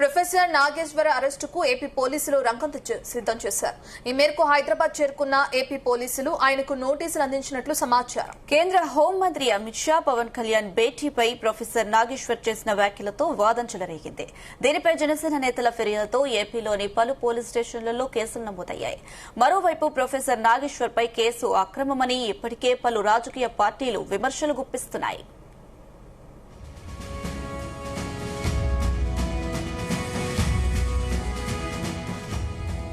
Professor Nageswara అరెస్టుకు AP పోలీసులు రంగం సిద్ధం చేశారు. ఈ మేరకు హైదరాబాద్ చేరుకున్న ఏపీ పోలీసులు ఆయనకు నోటీసులు అందించినట్లు సమాచారం. కేంద్ర హోంమంత్రి అమిత్ షా పవన్ కళ్యాణ్ భేటీపై ప్రొఫెసర్ నాగేశ్వర్ చేసిన వ్యాఖ్యలతో వాదన చెలరేగింది. దీనిపై జనసేన నేతల ఫిర్యాదుతో ఏపీలోని పలు పోలీస్ స్టేషన్లలో కేసులు నమోదయ్యాయి. మరోవైపు ప్రొఫెసర్ నాగేశ్వర్ పై కేసు అక్రమమని ఇప్పటికే పలు రాజకీయ పార్టీలు విమర్శలు గుప్పిస్తున్నాయి.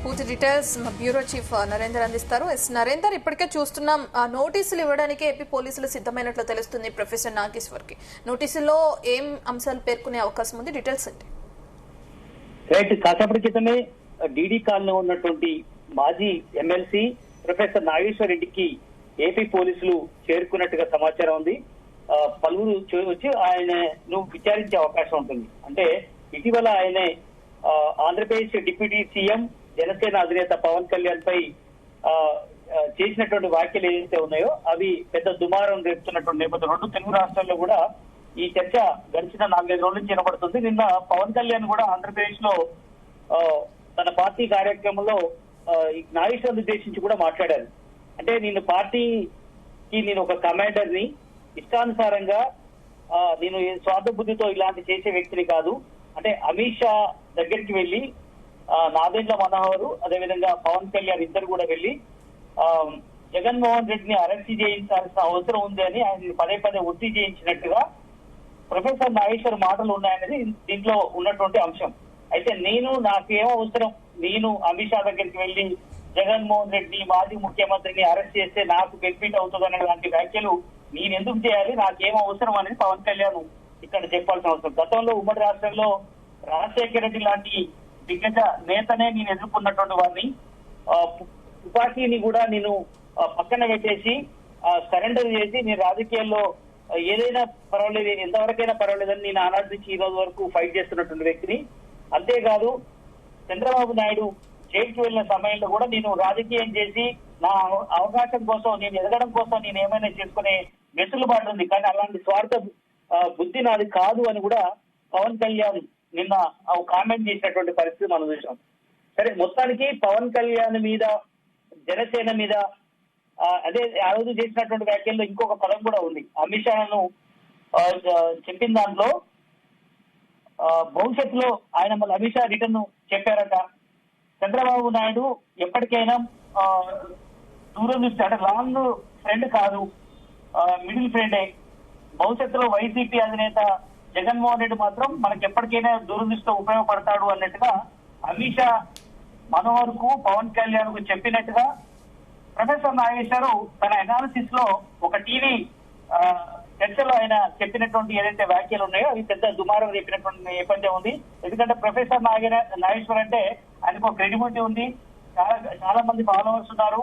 పూర్తి డీటెయిల్స్ మా బ్యూరో చీఫ్ నరేందర్ అందిస్తారు. నరేందర్, ఇప్పటికే చూస్తున్నాం నోటీసులు ఇవ్వడానికి ఏపీ పోలీసులు సిద్ధమైనట్లు తెలుస్తుంది. ప్రొఫెసర్ నాగేశ్వర్ కి నోటీసుల్లో ఏం అంశాలు పేర్కొనే అవకాశం ఉంది? డీటెయిల్స్ ఏంటి? రైట్, కాసేపటి క్రితమే డీడీ కాలనీలో ఉన్నటువంటి మాజీ ఎమ్మెల్సీ ప్రొఫెసర్ నాగేశ్వర్ రెడ్డికి ఏపీ పోలీసులు చేరుకున్నట్టుగా సమాచారం ఉంది. పలువురు వచ్చి ఆయనను విచారించే అవకాశం ఉంటుంది. అంటే ఇటీవల ఆయన ఆంధ్రప్రదేశ్ డిప్యూటీ సీఎం జనసేన అధినేత పవన్ కళ్యాణ్ పై చేసినటువంటి వ్యాఖ్యలు ఏదైతే ఉన్నాయో అవి పెద్ద దుమారం రేపుతున్నటువంటి నేపథ్యం. రెండు తెలుగు రాష్ట్రాల్లో కూడా ఈ చర్చ గడిచిన 4-5 రోజుల నుంచి వినబడుతుంది. నిన్న పవన్ కళ్యాణ్ కూడా ఆంధ్రప్రదేశ్ లో తన పార్టీ కార్యక్రమంలో నాగేశ్వర్ ఉద్దేశించి కూడా మాట్లాడారు. అంటే నేను పార్టీకి నేను ఒక కమాండర్ ని, ఇష్టానుసారంగా నేను స్వార్థ బుద్ధితో ఇలాంటి చేసే వ్యక్తిని కాదు. అంటే అమిత్ షా దగ్గరికి వెళ్లి నాదెండ్ల మనోహర్ అదేవిధంగా పవన్ కళ్యాణ్ ఇద్దరు కూడా వెళ్లి జగన్మోహన్ రెడ్డిని అరెస్ట్ చేయించాల్సిన అవసరం ఉంది అని ఆయన పదే ఒత్తిడి చేయించినట్టుగా ప్రొఫెసర్ నాగేశ్వర్ మాటలు ఉన్నాయనేది దీంట్లో ఉన్నటువంటి అంశం. అయితే నాకేం అవసరం, నేను అమిత్ షా దగ్గరికి వెళ్లి జగన్మోహన్ రెడ్డి మాజీ ముఖ్యమంత్రిని అరెస్ట్ చేస్తే నాకు బెనిఫిట్ అవుతుంది అనే లాంటి వ్యాఖ్యలు నేను ఎందుకు చేయాలి, నాకేం అవసరం అనేది పవన్ కళ్యాణ్ ఇక్కడ చెప్పాల్సిన అవసరం. గతంలో ఉమ్మడి రాష్ట్రంలో రాజశేఖర రెడ్డి లాంటి దిగ్గజ నేతనే నేను ఎదుర్కొన్నటువంటి వారిని, తుపాకీని కూడా నేను పక్కన పెట్టేసి సరెండర్ చేసి నేను రాజకీయాల్లో ఏదైనా పర్వాలేదు, ఎంతవరకైనా పర్వాలేదని నేను ఆనాటి నుంచి ఈ రోజు వరకు ఫైట్ చేస్తున్నటువంటి వ్యక్తిని. అంతేకాదు చంద్రబాబు నాయుడు జైలుకి వెళ్ళిన సమయంలో కూడా నేను రాజకీయం చేసి నా అవకాశం కోసం, నేను ఎదగడం కోసం నేను ఏమైనా చేసుకునే వెసులుబాటు ఉంది, కానీ అలాంటి స్వార్థ బుద్ధి నాది కాదు అని కూడా పవన్ కళ్యాణ్ నిన్న కామెంట్ చేసినటువంటి పరిస్థితి మనం చూసాం. సరే, మొత్తానికి పవన్ కళ్యాణ్ మీద, జనసేన మీద అదే ఆ రోజు చేసినటువంటి వ్యాఖ్యల్లో ఇంకొక పదం కూడా ఉంది. అమిత్ షాను చెప్పిన దాంట్లో భవిష్యత్తులో ఆయన మళ్ళీ అమిత్ షా రిటర్న్ చెప్పారట, చంద్రబాబు నాయుడు ఎప్పటికైనా దూరం చూస్తే, అంటే లాంగ్ ఫ్రెండ్ కాదు, మిడిల్ ఫ్రెండే, భవిష్యత్తులో వైసీపీ అధినేత జగన్మోహన్ రెడ్డి మాత్రం మనకి ఎప్పటికైనా దూరదృష్టితో ఉపయోగపడతాడు అన్నట్టుగా అమిత్ షా మనోహర్ కు, పవన్ కళ్యాణ్ కు చెప్పినట్టుగా ప్రొఫెసర్ నాగేశ్వర్ తన అనాలిసిస్ లో ఒక టీవీ చర్చలో ఆయన చెప్పినటువంటి ఏదైతే వ్యాఖ్యలు ఉన్నాయో అవి పెద్ద దుమారం రేపినటువంటి నేపథ్యం ఉంది. ఎందుకంటే ప్రొఫెసర్ నాగేశ్వర్ అంటే ఆయనకు క్రెడిబిలిటీ ఉంది, చాలా మంది ఫాలోవర్స్ ఉన్నారు,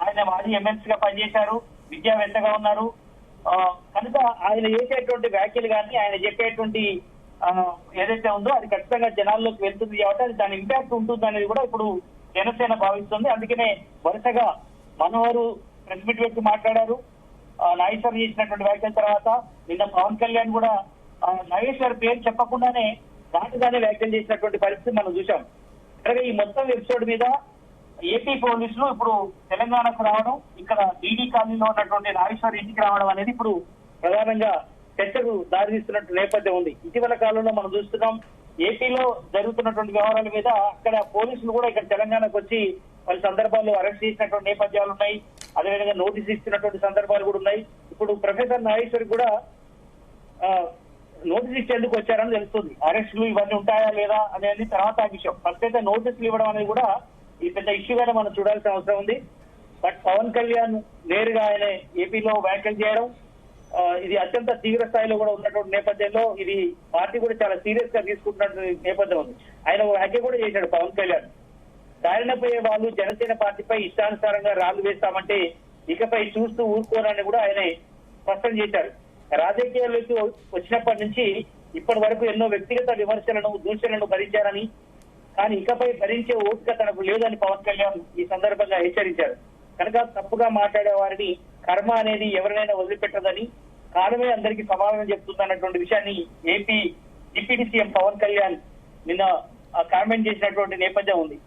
ఆయన మాజీ ఎమ్మెల్సీగా పనిచేశారు, విద్యావేత్తగా ఉన్నారు. కనుక ఆయన చేసేటువంటి వ్యాఖ్యలు కానీ ఆయన చెప్పేటువంటి ఏదైతే ఉందో అది ఖచ్చితంగా జనాల్లోకి వెళ్తుంది కాబట్టి అది దాని ఇంపాక్ట్ ఉంటుంది అనేది కూడా ఇప్పుడు జనసేన భావిస్తుంది. అందుకనే వరుసగా మనోహర్ ప్రెస్ మీట్ పెట్టి మాట్లాడారు. నాగేశ్వర్ చేసినటువంటి వ్యాఖ్యల తర్వాత నిన్న పవన్ కళ్యాణ్ కూడా నాగేశ్వర్ పేరు చెప్పకుండానే దాటుగానే వ్యాఖ్యలు చేసినటువంటి పరిస్థితి మనం చూసాం. అలాగే ఈ మొత్తం ఎపిసోడ్ మీద ఏపీ పోలీసులు ఇప్పుడు తెలంగాణకు రావడం, ఇక్కడ డీడీ కాలనీలో ఉన్నటువంటి నాగేశ్వర్ ఇంటికి రావడం అనేది ఇప్పుడు ప్రధానంగా చర్చకు దారితీస్తున్నట్టు నేపథ్యం ఉంది. ఇటీవల కాలంలో మనం చూస్తున్నాం ఏపీలో జరుగుతున్నటువంటి వ్యవహారాల మీద అక్కడ పోలీసులు కూడా ఇక్కడ తెలంగాణకు వచ్చి పలు సందర్భాల్లో అరెస్ట్ చేసినటువంటి నేపథ్యాలు ఉన్నాయి. అదేవిధంగా నోటీస్ ఇస్తున్నటువంటి సందర్భాలు కూడా ఉన్నాయి. ఇప్పుడు ప్రొఫెసర్ నాగేశ్వర్ కూడా నోటీస్ ఇచ్చేందుకు వచ్చారని తెలుస్తుంది. అరెస్టులు ఇవన్నీ ఉంటాయా లేదా అనేది తర్వాత విషయం. ఫస్ట్ అయితే నోటీసులు ఇవ్వడం అనేది కూడా ఈ పెద్ద ఇష్యూగానే మనం చూడాల్సిన అవసరం ఉంది. బట్ పవన్ కళ్యాణ్ నేరుగా ఆయన ఏపీలో వ్యాఖ్యలు చేయడం ఇది అత్యంత తీవ్ర స్థాయిలో కూడా ఉన్నటువంటి నేపథ్యంలో ఇది పార్టీ కూడా చాలా సీరియస్ గా తీసుకుంటున్నటువంటి నేపథ్యం ఉంది. ఆయన వ్యాఖ్య కూడా చేశాడు పవన్ కళ్యాణ్, దారిన పోయే వాళ్ళు జనసేన పార్టీపై ఇష్టానుసారంగా రాళ్లు వేస్తామంటే ఇకపై చూస్తూ ఊరుకోరని కూడా ఆయన స్పష్టం చేశారు. రాజకీయాల్లోకి వచ్చినప్పటి నుంచి ఇప్పటి వరకు ఎన్నో వ్యక్తిగత విమర్శలను, దూషణలను భరించారని, కానీ ఇకపై భరించే ఓపిక తనకు లేదని పవన్ కళ్యాణ్ ఈ సందర్భంగా హెచ్చరించారు. కనుక తప్పుగా మాట్లాడే వారిని కర్మ అనేది ఎవరినైనా వదిలిపెట్టదని, కాలమే అందరికీ సమాధానం చెప్తుందన్నటువంటి విషయాన్ని AP deputy CM Pawan Kalyan నిన్న కామెంట్ చేసినటువంటి నేపథ్యం ఉంది.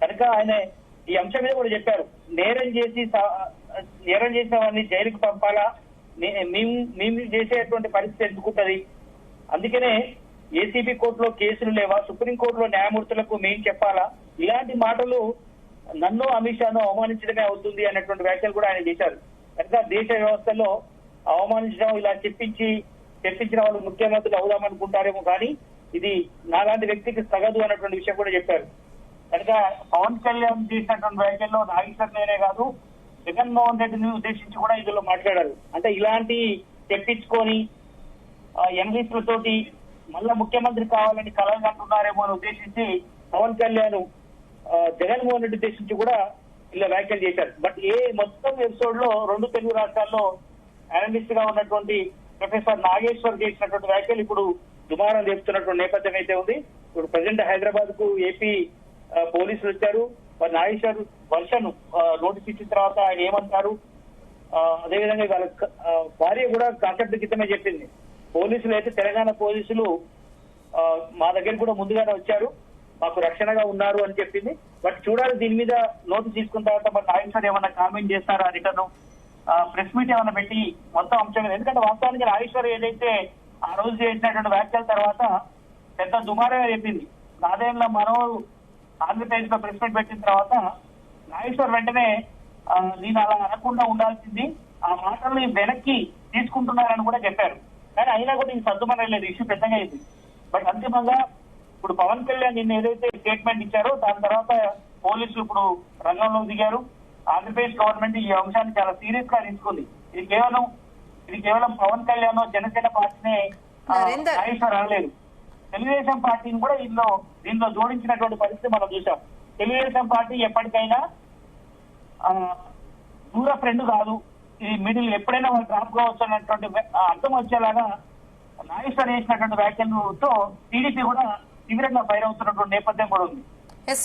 కనుక ఆయన ఈ అంశం మీద కూడా చెప్పారు, నేరం చేసిన వాడిని జైలుకి పంపాలా, మేము చేసేటువంటి పరిస్థితి ఎందుకుంటది, అందుకనే ఏసీబీ కోర్టులో కేసులు లేవా, సుప్రీంకోర్టులో న్యాయమూర్తులకు మేము చెప్పాలా, ఇలాంటి మాటలు నన్ను అమిత్ షాను అవమానించడమే అవుతుంది అన్నటువంటి వ్యాఖ్యలు కూడా ఆయన చేశారు. కనుక దేశ వ్యవస్థలో అవమానించడం, ఇలా చెప్పించిన వాళ్ళు ముఖ్యమంత్రులు అవుదామనుకుంటారేమో కానీ ఇది నాలాంటి వ్యక్తికి తగదు అన్నటువంటి విషయం కూడా చెప్పారు. కనుక పవన్ కళ్యాణ్ చేసినటువంటి వ్యాఖ్యల్లో నాగేశ్వర్ నేనే కాదు జగన్మోహన్ రెడ్డిని ఉద్దేశించి కూడా ఇందులో మాట్లాడారు. అంటే ఇలాంటి తెప్పించుకొని ఎంపీలతోటి మళ్ళా ముఖ్యమంత్రి కావాలని కలలు అంటున్నారేమో అని ఉద్దేశించి పవన్ కళ్యాణ్ జగన్మోహన్ రెడ్డి ఉద్దేశించి కూడా ఇలా వ్యాఖ్యలు చేశారు. బట్ మొత్తం ఎపిసోడ్ లో 2 తెలుగు రాష్ట్రాల్లో అనలిస్ట్ గా ఉన్నటువంటి ప్రొఫెసర్ నాగేశ్వర్ చేసినటువంటి వ్యాఖ్యలు ఇప్పుడు దుమారం రేపుతున్నటువంటి నేపథ్యం అయితే ఉంది. ఇప్పుడు ప్రజెంట్ హైదరాబాద్ కు ఏపీ పోలీసులు వచ్చారు. మరి నాగేశ్వర్ వర్షన్ నోటీస్ ఇచ్చిన తర్వాత ఆయన ఏమంటారు, అదేవిధంగా వాళ్ళ భార్య కూడా కాసేపటి క్రితమే చెప్పింది, పోలీసులు అయితే తెలంగాణ పోలీసులు మా దగ్గర కూడా ముందుగానే వచ్చారు, మాకు రక్షణగా ఉన్నారు అని చెప్పింది. బట్ చూడాలి దీని మీద నోటీస్ తీసుకున్న తర్వాత మరి నాగేశ్వర్ ఏమన్నా కామెంట్ చేస్తారా, రిటర్న్ ప్రెస్ మీట్ ఏమన్నా పెట్టి మొత్తం అంశం. ఎందుకంటే వాస్తవానికి నాగేశ్వర్ ఏదైతే ఆ రోజు చేసినటువంటి వ్యాఖ్యల తర్వాత పెద్ద దుమారమే చెప్పింది. నాదేళ్ల మనోహర్ ఆంధ్రప్రదేశ్ లో ప్రెస్ మీట్ పెట్టిన తర్వాత నాగేశ్వర్ వెంటనే నేను అలా అనకుండా ఉండాల్సింది, ఆ మాటల్ని వెనక్కి తీసుకుంటున్నారని కూడా చెప్పారు. కానీ అయినా కూడా ఈ సర్దుమనే లేదు, ఇష్యూ పెద్దగా అయింది. బట్ అంతిమంగా ఇప్పుడు పవన్ కళ్యాణ్ నిన్న ఏదైతే స్టేట్మెంట్ ఇచ్చారో దాని తర్వాత పోలీసులు ఇప్పుడు రంగంలో దిగారు. ఆంధ్రప్రదేశ్ గవర్నమెంట్ ఈ అంశాన్ని చాలా సీరియస్ గా తీసుకుంది. ఇది కేవలం పవన్ కళ్యాణ్ జనసేన పార్టీనే నాగేశ్వర్ అనలేదు, తెలుగుదేశం పార్టీని కూడా దీనిలో జోడించినటువంటి పరిస్థితి మనం చూసాం. తెలుగుదేశం పార్టీ ఎప్పటికైనా దూర ఫ్రెండ్ కాదు, ఇది మిడిల్ ఎప్పుడైనా వాళ్ళు డ్రాప్ కావచ్చు అన్నటువంటి అర్థం వచ్చేలాగా నాగేశ్వర్ చేసినటువంటి వ్యాఖ్యలతో టీడీపీ కూడా తీవ్రంగా ఫైర్ అవుతున్నటువంటి నేపథ్యం కూడా ఉంది.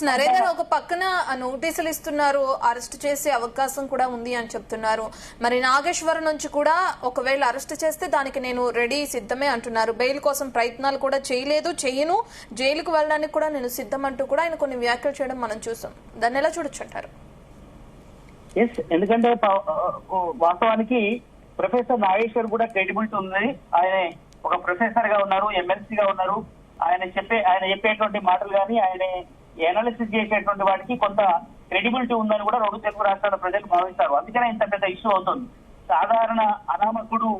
నరేందర్, ఒక పక్కన నోటీసులు ఇస్తున్నారు, అరెస్ట్ చేసే అవకాశం కూడా ఉంది అని చెప్తున్నారు. మరి నాగేశ్వర్ నుంచి కూడా ఒకవేళ అరెస్ట్ చేస్తే దానికి నేను రెడీ సిద్ధమే అంటున్నారు. బెయిల్ కోసం ప్రయత్నాలు కూడా చేయను, జైలుకు వెళ్ళడానికి కూడా నేను సిద్ధం అంటూ కూడా ఆయన కొన్ని వ్యాఖ్యలు చేయడం మనం చూసాం. దాన్ని ఎలా చూడొచ్చు అంటారు? ఎందుకంటే వాస్తవానికి ప్రొఫెసర్ నాగేశ్వర్ కూడా క్రెడిబిలిటీ ఉంది. ఆయన ఒక ప్రొఫెసర్ గా ఉన్నారు, ఎమ్మెల్సీగా ఉన్నారు. ఆయన చెప్పేటువంటి మాటలు కానీ ఆయన ఎనాలిసిస్ చేసేటువంటి వాటికి కొంత క్రెడిబిలిటీ ఉందని కూడా 2 తెలుగు రాష్ట్రాల ప్రజలు భావిస్తారు. అందుకనే ఇంత పెద్ద ఇష్యూ అవుతుంది. సాధారణ అనామకుడు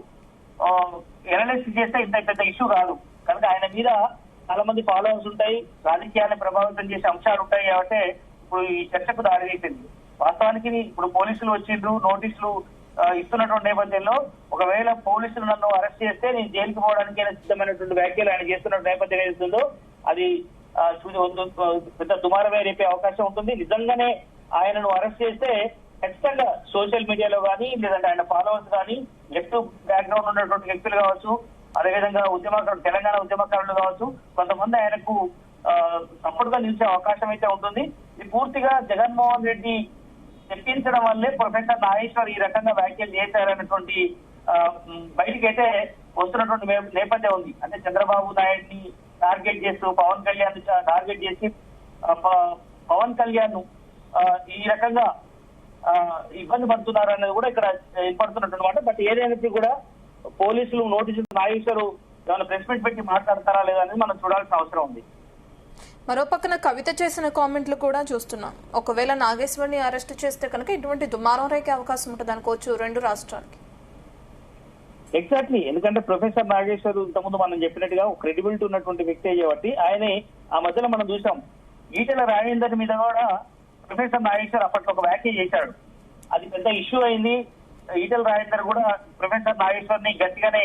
ఎనాలిసిస్ చేస్తే ఇంత పెద్ద ఇష్యూ కాదు. కనుక ఆయన మీద చాలా మంది ఫాలోవర్స్ ఉంటాయి, రాజకీయాన్ని ప్రభావితం చేసే అంశాలు ఉంటాయి. కాబట్టి ఇప్పుడు ఈ చర్చకు దారితీసింది. వాస్తవానికి ఇప్పుడు పోలీసులు వచ్చిండ్రు, నోటీసులు ఇస్తున్నటువంటి నేపథ్యంలో ఒకవేళ పోలీసులు నన్ను అరెస్ట్ చేస్తే నేను జైలుకి పోవడానికి సిద్ధమైనటువంటి వ్యాఖ్యలు ఆయన చేస్తున్న నేపథ్యం ఏదైతుందో అది పెద్ద దుమారమే రేపే అవకాశం ఉంటుంది. నిజంగానే ఆయనను అరెస్ట్ చేస్తే ఖచ్చితంగా సోషల్ మీడియాలో కానీ లేదంటే ఆయన ఫాలోవర్స్ కానీ లెఫ్ట్ బ్యాక్గ్రౌండ్ ఉన్నటువంటి వ్యక్తులు కావచ్చు, అదేవిధంగా తెలంగాణ ఉద్యమకారులు కావచ్చు, కొంతమంది ఆయనకు సపోర్ట్ గా నిలిచే అవకాశం అయితే ఉంటుంది. ఇది పూర్తిగా జగన్మోహన్ రెడ్డి చెప్పించడం వల్లే ప్రొఫెసర్ నాగేశ్వర్ ఈ రకంగా వ్యాఖ్యలు చేశారన్నటువంటి బయటికి అయితే వస్తున్నటువంటి నేపథ్యం ఉంది. అంటే చంద్రబాబు నాయుడిని టార్గెట్ చేస్తూ పవన్ కళ్యాణ్ టార్గెట్ చేసి పవన్ కళ్యాణ్ ఈ రకంగా ఇబ్బంది పడుతున్నారు అనేది కూడా ఇక్కడ ఏర్పడుతున్నట్టు మాట. బట్ ఏదైనా కూడా పోలీసులు నోటీసులు నాగేశ్వరు ఏమైనా ప్రెస్ మీట్ పెట్టి మాట్లాడతారా లేదా అనేది మనం చూడాల్సిన అవసరం ఉంది. మరో పక్కన కవిత చేసిన కామెంట్లు కూడా చూస్తున్నాం. ఒకవేళ నాగేశ్వర్ని అరెస్ట్ చేస్తే కనుక ఇటువంటి దుమారం రేకే అవకాశం ఉంటుంది అనుకోవచ్చు 2 రాష్ట్రాలకి. ఎగ్జాక్ట్లీ, ఎందుకంటే ప్రొఫెసర్ నాగేశ్వర్ ఇంతకుముందు మనం చెప్పినట్టుగా క్రెడిబిలిటీ ఉన్నటువంటి వ్యక్తి కాబట్టి ఆయనే ఆ మధ్యలో మనం చూసాం. ఈటెల రాజేందర్ మీద కూడా ప్రొఫెసర్ నాగేశ్వర్ అప్పట్లో ఒక వ్యాఖ్య చేశాడు, అది పెద్ద ఇష్యూ అయింది. ఈటెల రాజేందర్ కూడా ప్రొఫెసర్ నాగేశ్వర్ ని గట్టిగానే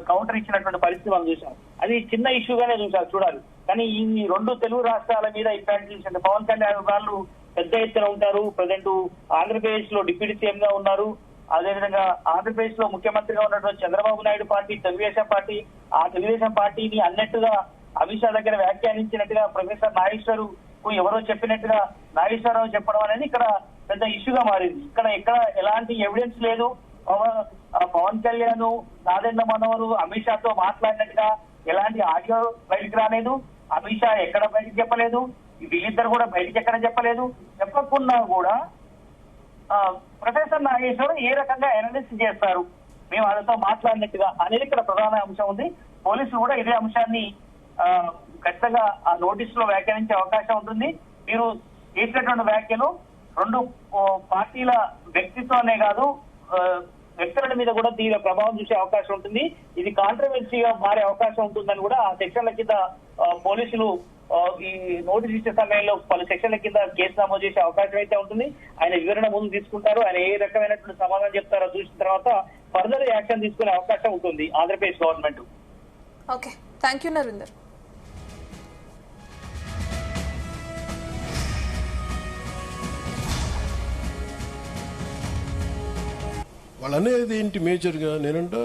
కౌంటర్ ఇచ్చినటువంటి పరిస్థితి మనం చూసాం. అది చిన్న ఇష్యూగానే చూడాలి. కానీ ఈ 2 తెలుగు రాష్ట్రాల మీద ఇంపాక్ట్ చూసింది. పవన్ కళ్యాణ్ వాళ్ళు పెద్ద ఎత్తున ఉంటారు. ప్రజెంట్ ఆంధ్రప్రదేశ్ లో డిప్యూటీ సీఎం గా ఉన్నారు. అదేవిధంగా ఆంధ్రప్రదేశ్ లో ముఖ్యమంత్రిగా ఉన్నటువంటి చంద్రబాబు నాయుడు పార్టీ తెలుగుదేశం పార్టీ, ఆ తెలుగుదేశం పార్టీని అన్నట్టుగా అమిత్ షా దగ్గర వ్యాఖ్యానించినట్టుగా ప్రొఫెసర్ నాగేశ్వర్ ఎవరో చెప్పినట్టుగా నాగేశ్వరరావు చెప్పడం అనేది ఇక్కడ పెద్ద ఇష్యూగా మారింది. ఇక్కడ ఎలాంటి ఎవిడెన్స్ లేదు. పవన్ కళ్యాణ్ నాదెండ్ల మనోహర్ అమిత్ షాతో మాట్లాడినట్టుగా ఎలాంటి ఆడియో బయటకు రాలేదు. అమిత్ షా ఎక్కడ బయటకు చెప్పలేదు, వీళ్ళిద్దరు కూడా బయటకు ఎక్కడ చెప్పలేదు. చెప్పకుండా కూడా ప్రొఫెసర్ నాగేశ్వర్ ఏ రకంగా అనాలిసిస్ చేస్తారు, మేము వాళ్ళతో మాట్లాడినట్టుగా అనేది ఇక్కడ ప్రధాన అంశం ఉంది. పోలీసులు కూడా ఇదే అంశాన్ని ఖచ్చితంగా ఆ నోటీసులో వ్యాఖ్యానించే అవకాశం ఉంటుంది. మీరు చేసినటువంటి వ్యాఖ్యలు రెండు పార్టీల వ్యక్తిత్వానే కాదు, వ్యక్తుల మీద కూడా తీవ్ర ప్రభావం చూసే అవకాశం ఉంటుంది. ఇది కాంట్రవర్సీగా మారే అవకాశం ఉంటుందని కూడా ఆ సెక్షన్ల కింద పోలీసులు ఈ నోటీస్ ఇచ్చే సమయంలో పలు సెక్షన్ల కింద కేసు నమోదు చేసే అవకాశం అయితే ఉంటుంది. ఆయన వివరణ ముందు తీసుకుంటారు, ఆయన ఏ రకమైనటువంటి సమాధానం చెప్తారో చూసిన తర్వాత ఫర్దర్ యాక్షన్ తీసుకునే అవకాశం ఉంటుంది Andhra Pradesh government. Okay, thank you Narender. వాళ్ళు అనేది ఏంటి మేజర్గా, నేనంట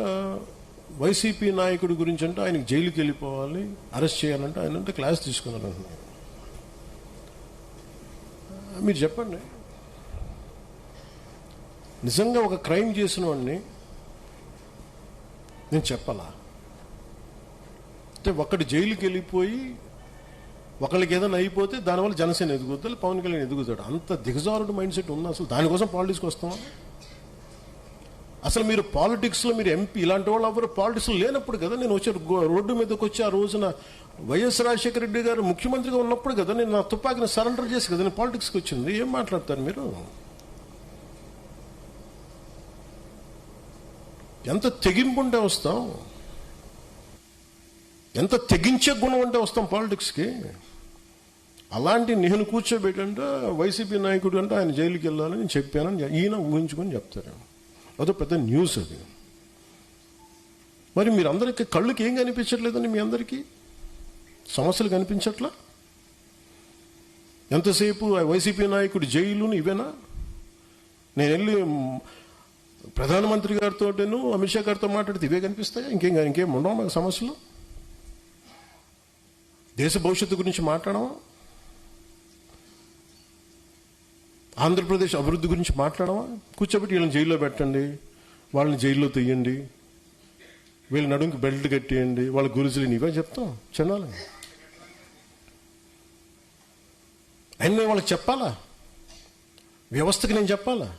వైసీపీ నాయకుడి గురించి అంటే ఆయనకి జైలుకి వెళ్ళిపోవాలి, అరెస్ట్ చేయాలంటే ఆయన అంటే క్లాస్ తీసుకున్నారు అంటున్నారు. మీరు చెప్పండి, నిజంగా ఒక క్రైమ్ చేసిన వాడిని నేను చెప్పాలా? అంటే ఒకటి జైలుకి వెళ్ళిపోయి ఒకళ్ళకి ఏదైనా అయిపోతే దానివల్ల జనసేన ఎదుగుతాడు, పవన్ కళ్యాణ్ ఎదుగుతాడు. అంత దిగజారుడు మైండ్ సెట్ ఉంది. అసలు దానికోసం పాలిటిక్స్కి వస్తామా? అసలు మీరు పాలిటిక్స్లో మీరు ఎంపీ ఇలాంటి వాళ్ళు ఎవరు పాలిటిక్స్లో లేనప్పుడు కదా నేను వచ్చి రోడ్డు మీదకి వచ్చి ఆ రోజున వైఎస్ రాజశేఖర రెడ్డి గారు ముఖ్యమంత్రిగా ఉన్నప్పుడు కదా నేను నా తుపాకిని సరెండర్ చేసి కదా నేను పాలిటిక్స్కి వచ్చింది. ఏం మాట్లాడతారు మీరు? ఎంత తెగింపు ఉంటే వస్తాం, ఎంత తెగించే గుణం ఉంటే వస్తాం పాలిటిక్స్కి. అలాంటి నేను కూర్చోబెట్టంటే వైసీపీ నాయకుడు అంటే ఆయన జైలుకి వెళ్ళాలని చెప్పానని ఈయన ఊహించుకొని చెప్తారు. అదో పెద్ద న్యూస్ అది. మరి మీరందరికీ కళ్ళుకి ఏం కనిపించట్లేదండి? మీ అందరికీ సమస్యలు కనిపించట్లా? ఎంతసేపు వైసీపీ నాయకుడు జైలును ఇవేనా? నేను వెళ్ళి ప్రధానమంత్రి గారితో అమిత్ షా గారితో మాట్లాడితే ఇవే కనిపిస్తాయా? ఇంకేం ఉండవు మాకు సమస్యలు? దేశ భవిష్యత్తు గురించి మాట్లాడమా? ఆంధ్రప్రదేశ్ అభివృద్ధి గురించి మాట్లాడమా? కూర్చోబెట్టి వీళ్ళని జైల్లో పెట్టండి, వాళ్ళని జైల్లో తీయండి, వీళ్ళ నడుంకి బెల్ట్ కట్టేయండి, వాళ్ళ గురుజులు ఇవే చెప్తాం చెన్నాలి. అయినా నేను వాళ్ళకి చెప్పాలా? వ్యవస్థకి నేను చెప్పాలా?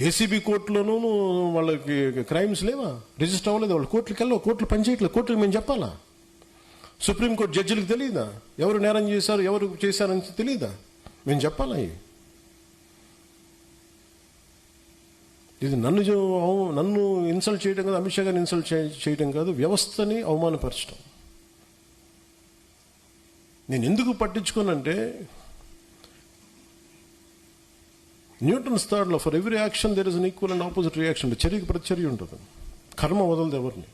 ఏసీబీ కోర్టులోనూ వాళ్ళకి క్రైమ్స్ లేవా? రిజిస్టర్ అవ్వలేదు, వాళ్ళు కోర్టులకు వెళ్ళవు, కోర్టులు పనిచేయట్లేదు, కోర్టులకు మేము చెప్పాలా? సుప్రీంకోర్టు జడ్జిలకు తెలియదా ఎవరు నేరం చేశారు, ఎవరు చేశారని తెలియదా? మేము చెప్పాలా? ఇది నన్ను ఇన్సల్ట్ చేయడం కాదు, అమిత్ షా గారిని ఇన్సల్ట్ చేయడం కాదు, వ్యవస్థని అవమానపరచడం. నేను ఎందుకు పట్టించుకోనంటే Newton's third law, for every action there is an equal and opposite reaction. చర్యకి ప్రతిచర్య ఉంటుంది. కర్మ వదలదు ఎవరిని,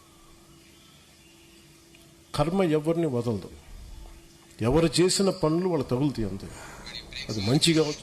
కర్మ ఎవరిని వదలదు. ఎవరు చేసిన పనులు వాళ్ళు తగులుతాయి అంతే. అది మంచి కావచ్చు,